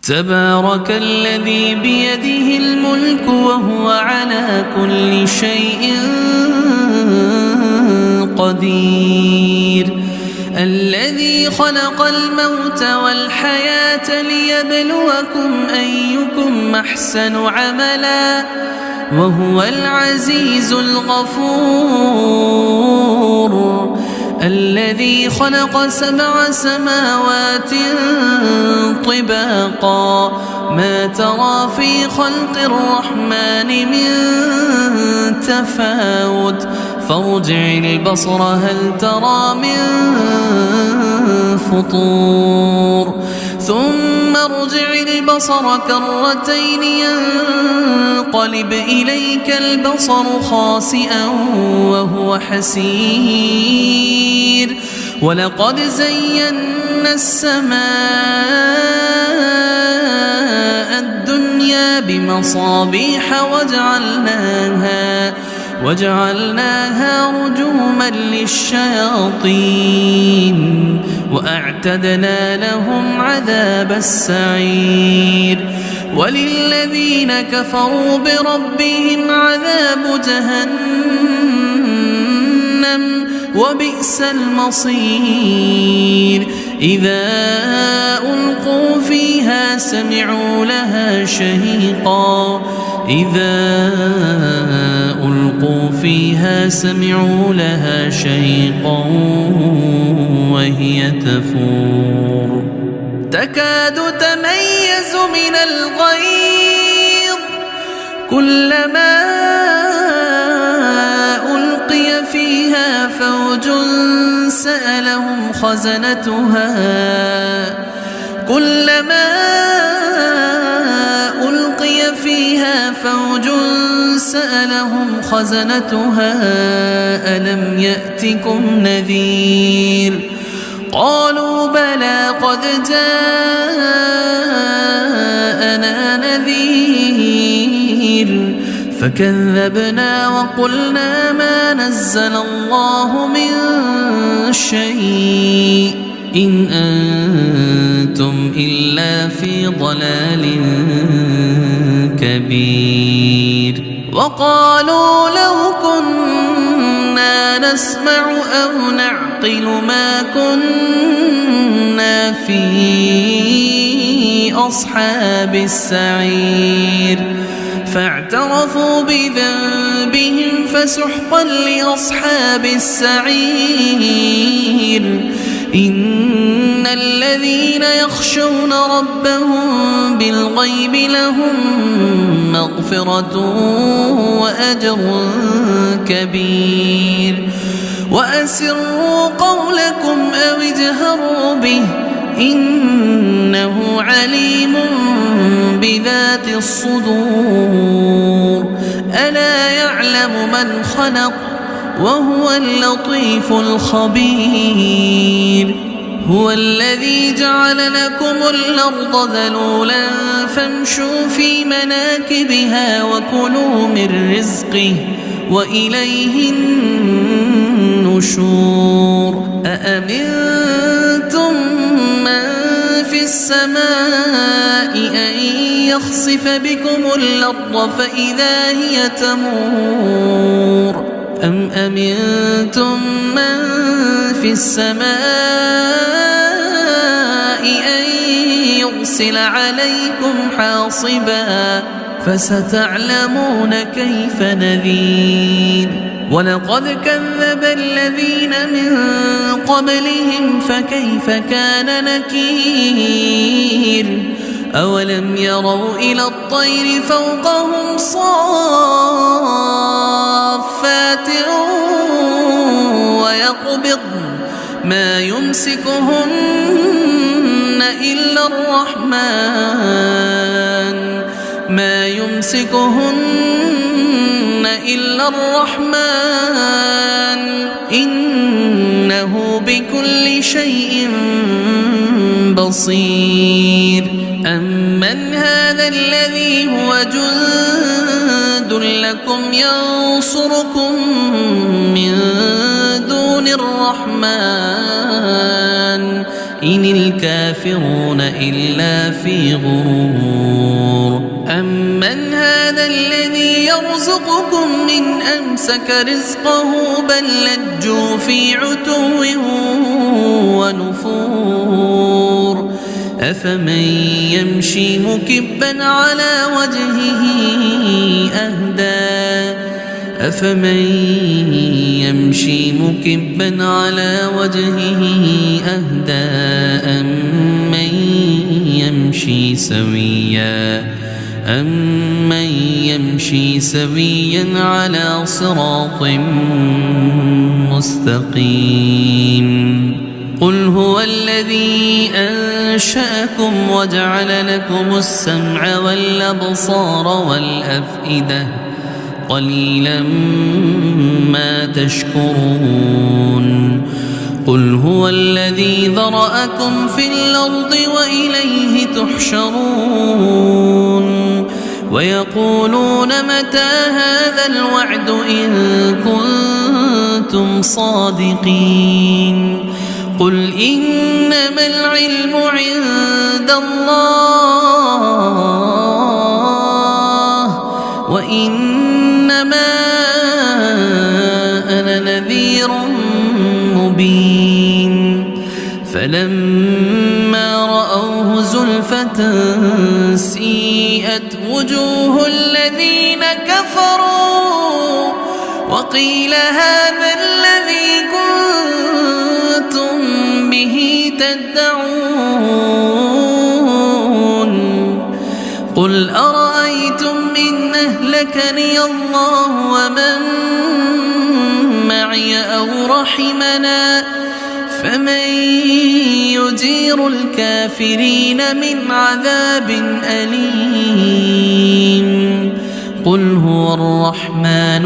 تبارك الذي بيده الملك وهو على كل شيء قدير. الذي خلق الموت والحياة ليبلوكم أيكم أحسن عملا وهو العزيز الغفور. الذي خلق 7 سماوات طباقا ما ترى في خلق الرحمن من تفاوت فارجع البصر هل ترى من فطور ثم ارجع البصر كرتين ينقلب إليك البصر خاسئا وهو حسير. ولقد زينا السماء الدنيا بمصابيح وجعلناها رجوما للشياطين وأعتدنا لهم عذاب السعير. وللذين كفروا بربهم عذاب جهنم وبئس المصير. إذا ألقوا فيها سمعوا لها شهيقا وهي تفور تكاد تميز من الغيظ كلما ألقي فيها فوج سألهم خزنتها ألم يأتكم نذير قالوا بلى قد جاءنا نذير فكذبنا وقلنا ما نزل الله من شيء إن أنتم إلا في ضلال كبير. وقالوا لو كنا نسمع أو نعقل ما كنا في أصحاب السعير فاعترفوا بذنبهم فسحقا لأصحاب السعير. إن الذين يخشون ربهم بالغيب لهم مغفرة وأجر كبير. وأسروا قولكم أو اجهروا به إنه عليم بذات الصدور ألا يعلم من خلق وهو اللطيف الخبير. هو الذي جعل لكم الأرض ذلولا فامشوا في مناكبها وكلوا من رزقه وإليه النشور. أأمنتم من في السماء أن يخسف بكم الأرض فإذا هي تمور أم أمنتم من في السماء أن يرسل عليكم حاصبا فستعلمون كيف نذير. ولقد كذب الذين من قبلهم فكيف كان نكير. أولم يروا إلى الطير فوقهم صافات ويقبضن ما يمسكهن إلا الرحمن إنه بكل شيء بصير. أمن هذا الذي هو جند لكم ينصركم من دون الرحمن إن الكافرون إلا في غرور أمن هذا الذي يرزقكم من أمسك رزقه بل لجوا في عتو ونفور أفمن يمشي مكبا على وجهه أهدى أمن يمشي سويا على صراط مستقيم قل هو الذي أنشأكم وجعل لكم السمع والأبصار والأفئدة قليلا ما تشكرون قل هو الذي ذرأكم في الأرض وإليه تحشرون ويقولون متى هذا الوعد إن كنتم صادقين قل إنما العلم عند الله وإنما أنا نذير مبين فلما رأوه زلفة سيئت وجوه الذين كفروا وقيل هذا الذي كنتم به تدعون قل أرأيتم إن أهلكني الله ومن معي أو رحمنا فمن يجير الكافرين من عذاب أليم قل هو الرحمن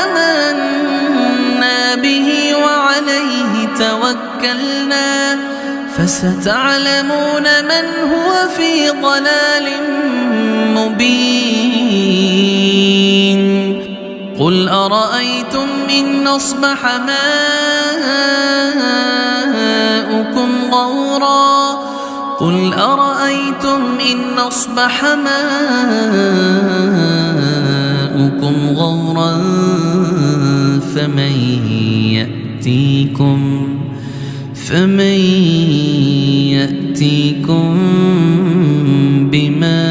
آمنا به وعليه توكلنا فستعلمون من هو في ضلال مبين قل أرأيتم إن أصبح ماؤكم غورا فمن يأتيكم بماء